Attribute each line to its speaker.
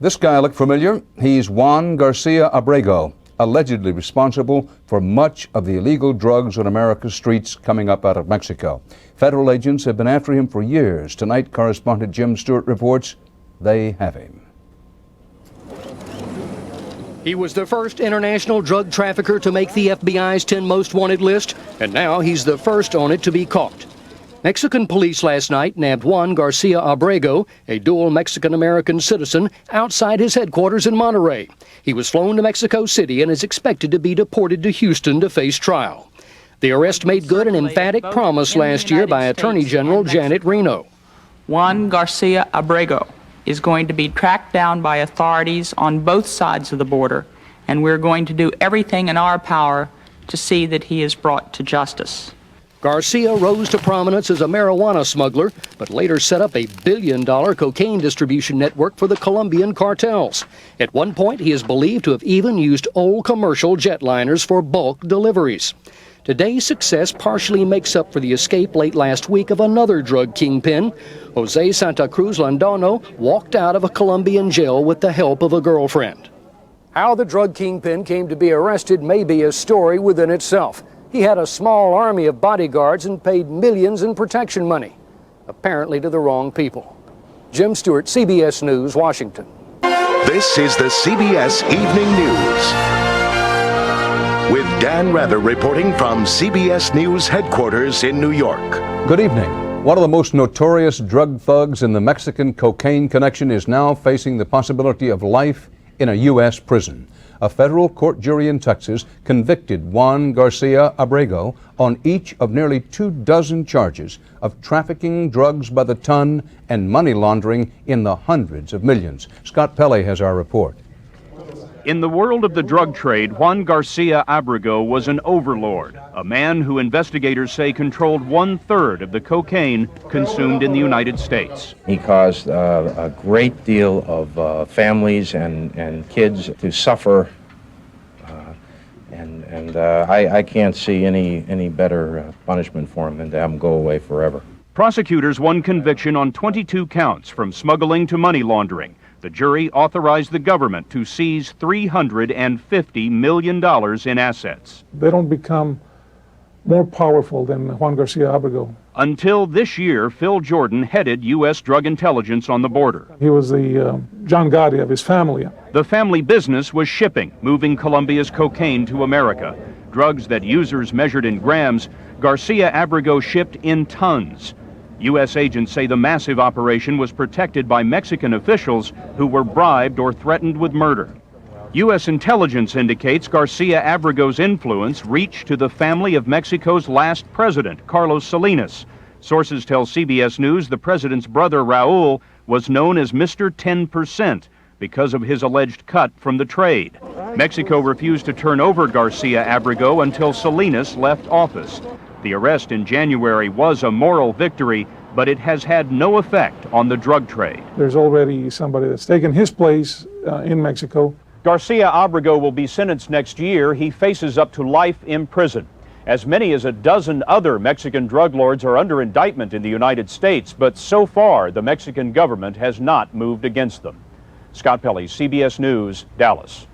Speaker 1: This guy look familiar? He's Juan Garcia Abrego, allegedly responsible for much of the illegal drugs on America's streets coming up out of Mexico. Federal agents have been after him for years. Tonight, correspondent Jim Stewart reports they have him.
Speaker 2: He was the first international drug trafficker to make the FBI's 10 most wanted list, and now he's the first on it to be caught. Mexican police last night nabbed Juan Garcia Abrego, a dual Mexican-American citizen, outside his headquarters in Monterrey. He was flown to Mexico City and is expected to be deported to Houston to face trial. The arrest made good an emphatic promise last year by Attorney General Janet Reno.
Speaker 3: Juan Garcia Abrego is going to be tracked down by authorities on both sides of the border, and we're going to do everything in our power to see that he is brought to justice.
Speaker 2: Garcia rose to prominence as a marijuana smuggler, but later set up a billion-dollar cocaine distribution network for the Colombian cartels. At one point, he is believed to have even used old commercial jetliners for bulk deliveries. Today's success partially makes up for the escape late last week of another drug kingpin. Jose Santa Cruz Landano walked out of a Colombian jail with the help of a girlfriend. How the drug kingpin came to be arrested may be a story within itself. He had a small army of bodyguards and paid millions in protection money, apparently to the wrong people. Jim Stewart, CBS News, Washington.
Speaker 4: This is the CBS Evening News, with Dan Rather reporting from CBS News headquarters in New York.
Speaker 1: Good evening. One of the most notorious drug thugs in the Mexican cocaine connection is now facing the possibility of life in a U.S. prison. A federal court jury in Texas convicted Juan Garcia Abrego on each of nearly 24 charges of trafficking drugs by the ton and money laundering in the hundreds of millions. Scott Pelley has our report.
Speaker 5: In the world of the drug trade, Juan Garcia Abrego was an overlord, a man who investigators say controlled 1/3 of the cocaine consumed in the United States.
Speaker 6: He caused a great deal of families and kids to suffer, and I can't see any better punishment for him than to have him go away forever.
Speaker 5: Prosecutors won conviction on 22 counts from smuggling to money laundering. The jury authorized the government to seize $350 million in assets.
Speaker 7: They don't become more powerful than Juan Garcia Abrego.
Speaker 5: Until this year, Phil Jordan headed U.S. drug intelligence on the border.
Speaker 7: He was the John Gotti of his family.
Speaker 5: The family business was shipping, moving Colombia's cocaine to America. Drugs that users measured in grams, Garcia Abrego shipped in tons. U.S. agents say the massive operation was protected by Mexican officials who were bribed or threatened with murder. U.S. intelligence indicates Garcia Abrego's influence reached to the family of Mexico's last president, Carlos Salinas. Sources tell CBS News the president's brother, Raul, was known as Mr. 10% because of his alleged cut from the trade. Mexico refused to turn over Garcia Abrego until Salinas left office. The arrest in January was a moral victory, but it has had no effect on the drug trade.
Speaker 7: There's already somebody that's taken his place in Mexico.
Speaker 5: Garcia Abrego will be sentenced next year. He faces up to life in prison. As many as a dozen other Mexican drug lords are under indictment in the United States, but so far the Mexican government has not moved against them. Scott Pelley, CBS News, Dallas.